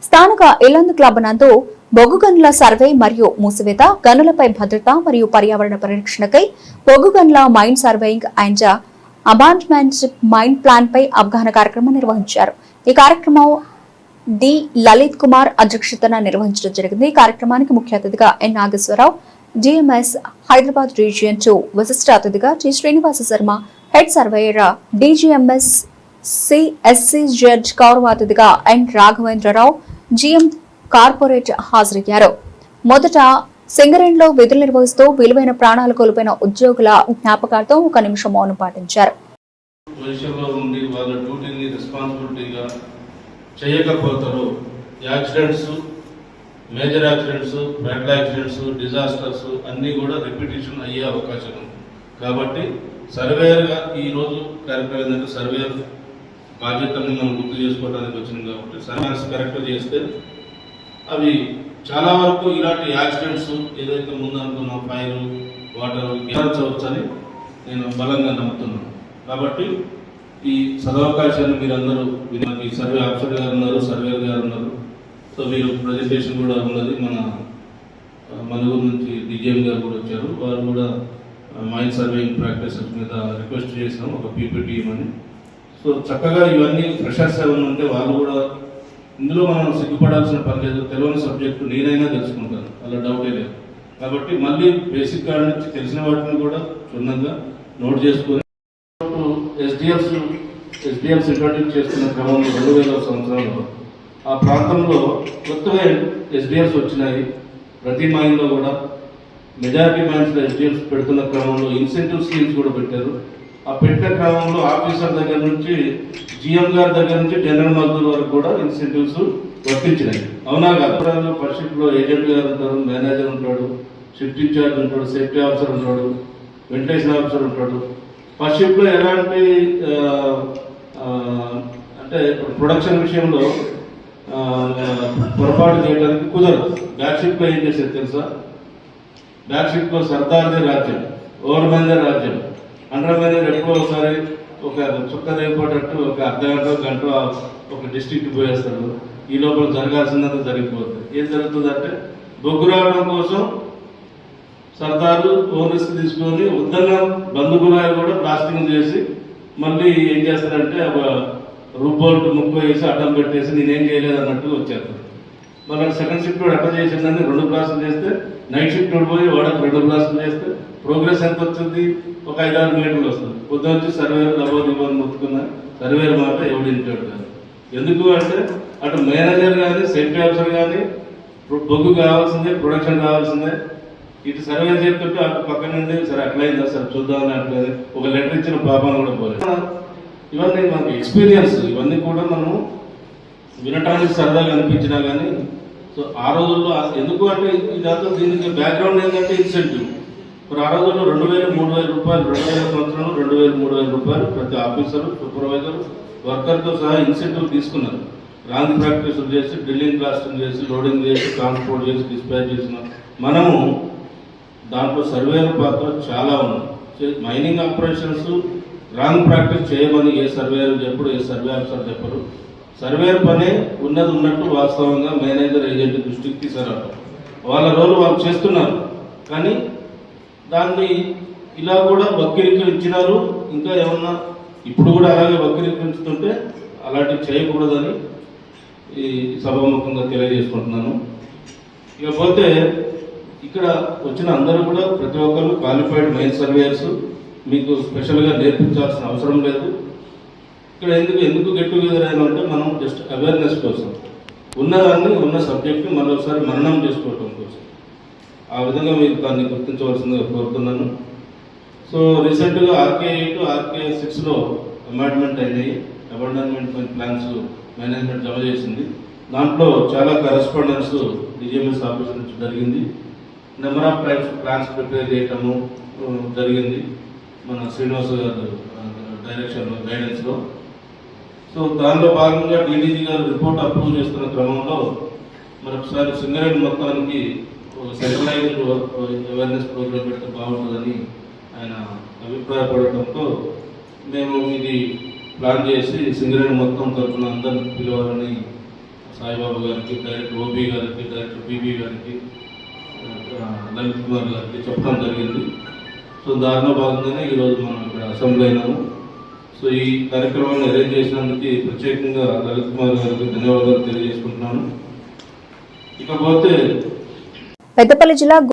స్థానిక ఇల్లందు క్లబ్ నందు బొగ్గు గనుల సర్వే మరియు మూసివేత, గనులపై భద్రత మరియు పర్యావరణ పరిరక్షణకై బొగ్గు గనుల mine surveying and abandonment mine plan పై అవగాహన కార్యక్రమం నిర్వహించారు. ఈ కార్యక్రమం డి లలిత్ కుమార్ అధ్యక్షతన నిర్వహించడం జరిగింది. ఈ కార్యక్రమానికి ముఖ్య అతిథిగా N Nageswara Rao, DMS Hyderabad region 2 విశిష్ట అతిథిగా T Srinivasa Sharma, head surveyor DGMS CSC judge గౌరవ అతిథిగా ఎన్ రాఘవేంద్రరావు, జిఎం కార్పొరేట్ హాజరయ్యారు. మొదట సింగరేణిలో విధులు నిర్వహిస్తూ విలువైన ప్రాణాలు కోల్పోయిన ఉద్యోగుల జ్ఞాపకాలతో 1 నిమిషం మౌనం పాటించారు. చేయకపోతారు. Accidents, major accidents, bad accidents, disasters అన్నీ కూడా రిపిటేషన్ అయ్యే అవకాశం ఉంది. కాబట్టి సర్వేయర్గా ఈరోజు కార్యక్రమం ఏంటంటే సర్వేయర్ బాధ్యతల్ని మనం గుర్తు చేసుకోవడానికి వచ్చింది. కాబట్టి సర్వేస్ కరెక్ట్ చేస్తే అవి చాలా వరకు ఇలాంటి యాక్సిడెంట్స్ ఏదైతే ముందు అనుకున్నాం ఫైర్, వాటర్ గెలవచ్చని నేను బలంగా నమ్ముతున్నాను. కాబట్టి ఈ సదవకాశాన్ని మీరందరూ ఈ సర్వే ఆఫీసర్ గారు ఉన్నారు, సర్వేయర్ గారు ఉన్నారు. సో మీరు ప్రజెంటేషన్ కూడా ఉన్నది. మన ఊరు నుంచి డిజిఎం గారు కూడా వచ్చారు. వారు కూడా మైన్ సర్వేయింగ్ ప్రాక్టీసెస్ మీద రిక్వెస్ట్ చేసినాం ఒక పీపీటీ అని. సో చక్కగా ఇవన్నీ ఫ్రెషర్స్ ఏమైనా ఉంటే వాళ్ళు కూడా ఇందులో మనం సిగ్గుపడాల్సిన పని లేదు. తెలియని సబ్జెక్టు నేనైనా తెలుసుకుంటాను, అలా డౌటే లేదు. కాబట్టి మళ్ళీ బేసిక్ కాడ నుంచి తెలిసిన వాటిని కూడా క్షుణ్ణంగా నోట్ చేసుకొని ఎస్డిఎల్స్ ఇంట్రడ్యూస్ చేస్తున్న క్రమంలో 2000వ సంవత్సరంలో ఆ ప్రాంతంలో కొత్తగా ఎస్డిఎల్స్ వచ్చినాయి. ప్రతి మైన్లో కూడా మెజారిటీ మైన్స్లో ఎస్డిఎల్స్ పెడుతున్న క్రమంలో ఇన్సెంటివ్ స్కీమ్స్ కూడా పెట్టారు. ఆ పెట్టిన క్రమంలో ఆఫీసర్ దగ్గర నుంచి జిఎం గారి దగ్గర నుంచి జనరల్ మజ్దూర్ వరకు కూడా ఇన్సెంటివ్స్ వర్తించినాయి. అవునా కాదు? ఫస్ట్ షిఫ్ట్లో ఏజెంట్ గారు ఉంటారు, మేనేజర్ ఉంటాడు, షిఫ్ట్ ఇన్ఛార్జ్ ఉంటాడు, సేఫ్టీ ఆఫీసర్ ఉంటాడు, వెంటిలేషన్ ఆఫీసర్ ఉంటాడు. ఫస్ట్ షిఫ్ట్లో ఎలాంటి అంటే ప్రొడక్షన్ విషయంలో పొరపాటు చేయడానికి కుదరదు. బ్యాక్ షిఫ్ట్లో ఏం చేసేది తెలుసా? బ్యాక్ షిఫ్ట్లో సర్దార్ది రాజ్యం, ఓవర్ మ్యాన్దే రాజ్యం. అండర్ మేనేజర్ ఎప్పుడో ఒకసారి ఒక చుక్క రేపేటట్టు ఒక అర్ధగంట ఒక డిస్ట్రిక్ట్ పోయేస్తారు. ఈ లోపల జరగాల్సిందంతా జరిగిపోతుంది. ఏం జరుగుతుందంటే బొగ్గు రావడం కోసం సర్దారు ఓన్ రిస్క్ తీసుకొని ఉద్దన్న బంధుగురాలు కూడా ప్లాస్టింగ్ చేసి మళ్ళీ ఏం చేస్తారంటే రూబోల్ట్ ముక్క వేసి అడ్డం పెట్టేసి నేనేం చేయలేదు అన్నట్టు వచ్చేస్తారు. మళ్ళీ సెకండ్ షిఫ్ట్ ఎట్లా చేసిందని 2 బ్లాస్టులు చేస్తే, నైట్ షిఫ్ట్ పోయి వాడకు 2 బ్లాస్టులు చేస్తే ప్రోగ్రెస్ ఎంత వచ్చింది? ఒక 5-6 మీటర్లు వస్తుంది. పొద్దున వచ్చి సర్వేర్ ఇవ్వని ముట్టుకున్న సర్వేర్ మాట ఎవడు ఇంటాడు కాదు. ఎందుకు అంటే అటు మేనేజర్ కానీ సేఫ్టీ ఆఫీసర్ కానీ బొగ్గు కావాల్సిందే, ప్రొడక్షన్ కావాల్సిందే. ఇటు సర్వే చెప్తుంటే అటు పక్క నుండి సరే అట్లయిందా సార్ చూద్దామని అట్లేదు ఒక లెటర్ ఇచ్చిన పాపం కూడా పోలేదు. ఇవన్నీ మనకి ఎక్స్పీరియన్స్. ఇవన్నీ కూడా మనము వినటానికి సరదాగా అనిపించినా కానీ సో ఆ రోజుల్లో ఎందుకు అంటే ఇదంతా దీనికి బ్యాక్గ్రౌండ్ ఏంటంటే ఇన్సెంటివ్. మరి ఆ రోజుల్లో 2000-3000 రూపాయలు, 2000 సంవత్సరంలో 2000-3000 రూపాయలు ప్రతి ఆఫీసరు, సూపర్వైజర్, వర్కర్తో సహా ఇన్సెంటివ్ తీసుకున్నారు. రాంగ్ ప్రాక్టీసులు చేసి, డ్రిల్లింగ్ బ్లాస్టింగ్ చేసి, లోడింగ్ చేసి, ట్రాన్స్పోర్ట్ చేసి, డిస్పాచ్ చేసిన మనము దాంట్లో సర్వేయర్ పాత్ర చాలా ఉంది. మైనింగ్ ఆపరేషన్స్ రాంగ్ ప్రాక్టీస్ చేయమని ఏ సర్వేయర్ చెప్పడు, ఏ సర్వే ఆఫీసర్ చెప్పరు. సర్వేయర్ పనే ఉన్నది ఉన్నట్టు వాస్తవంగా మేనేజర్, ఏజెంట్ దృష్టికి తీసుకురావడం. వాళ్ళ రోల్ వాళ్ళు చేస్తున్నారు. కానీ దాన్ని ఇలా కూడా వక్రీకరించినారు. ఇంకా ఏమన్నా ఇప్పుడు కూడా అలాగే వక్రీకరించుతుంటే అలాంటివి చేయకూడదని ఈ సభాముఖంగా తెలియజేసుకుంటున్నాను. ఇకపోతే ఇక్కడ వచ్చిన అందరూ కూడా ప్రతి ఒక్కరు క్వాలిఫైడ్ మైన్ సర్వేయర్స్. మీకు స్పెషల్గా నేర్పించాల్సిన అవసరం లేదు. ఇక్కడ ఎందుకు గెట్ టుగెదర్ అయినా అంటే మనం జస్ట్ అవేర్నెస్ కోసం ఉన్నదాన్ని, ఉన్న సబ్జెక్ట్ని మరోసారి మననం చేసుకోవటం కోసం. ఆ విధంగా మీరు దాన్ని గుర్తించవలసిందిగా కోరుతున్నాను. సో రీసెంట్గా RK8, RK6లో అమెండ్మెంట్ అయినాయి. అబాండన్మెంట్ ప్లాన్స్ మేనేజ్మెంట్ జమ చేసింది. దాంట్లో చాలా కరెస్పాండెన్స్ డిజిఎంఎస్ ఆఫీస్ నుంచి జరిగింది. Number of times plans prepare చేయటము జరిగింది మన శ్రీనివాస గారు డైరెక్షన్లో, గైడెన్స్లో. సో దానిలో భాగంగా DDG గారు రిపోర్ట్ అప్రూవ్ చేస్తున్న క్రమంలో మరొకసారి సింగరేణి మొత్తానికి సెంట్రలైజ్డ్ అవేర్నెస్ ప్రోగ్రామ్ పెడితే బాగుంటుందని ఆయన అభిప్రాయపడటంతో మేము ఇది ప్లాన్ చేసి సింగరేణి మొత్తం తరఫున అందరిని పిలవాలని సాయిబాబు గారికి, డైరెక్టర్ ఓబీ గారికి, డైరెక్టర్ పిబి గారికి, లలిత్ కుమార్ గారికి చెప్పడం జరిగింది. సో దానిలో భాగంగానే ఈరోజు మనం ఇక్కడ అసెంబ్లీ అయినాము. సో ఈ కార్యక్రమాన్ని అరేంజ్ చేసినందుకు ప్రత్యేకంగా లలిత్ కుమార్ గారికి ధన్యవాదాలు తెలియజేసుకుంటున్నాను. ఇకపోతే పెద్దపల్లి జిల్లా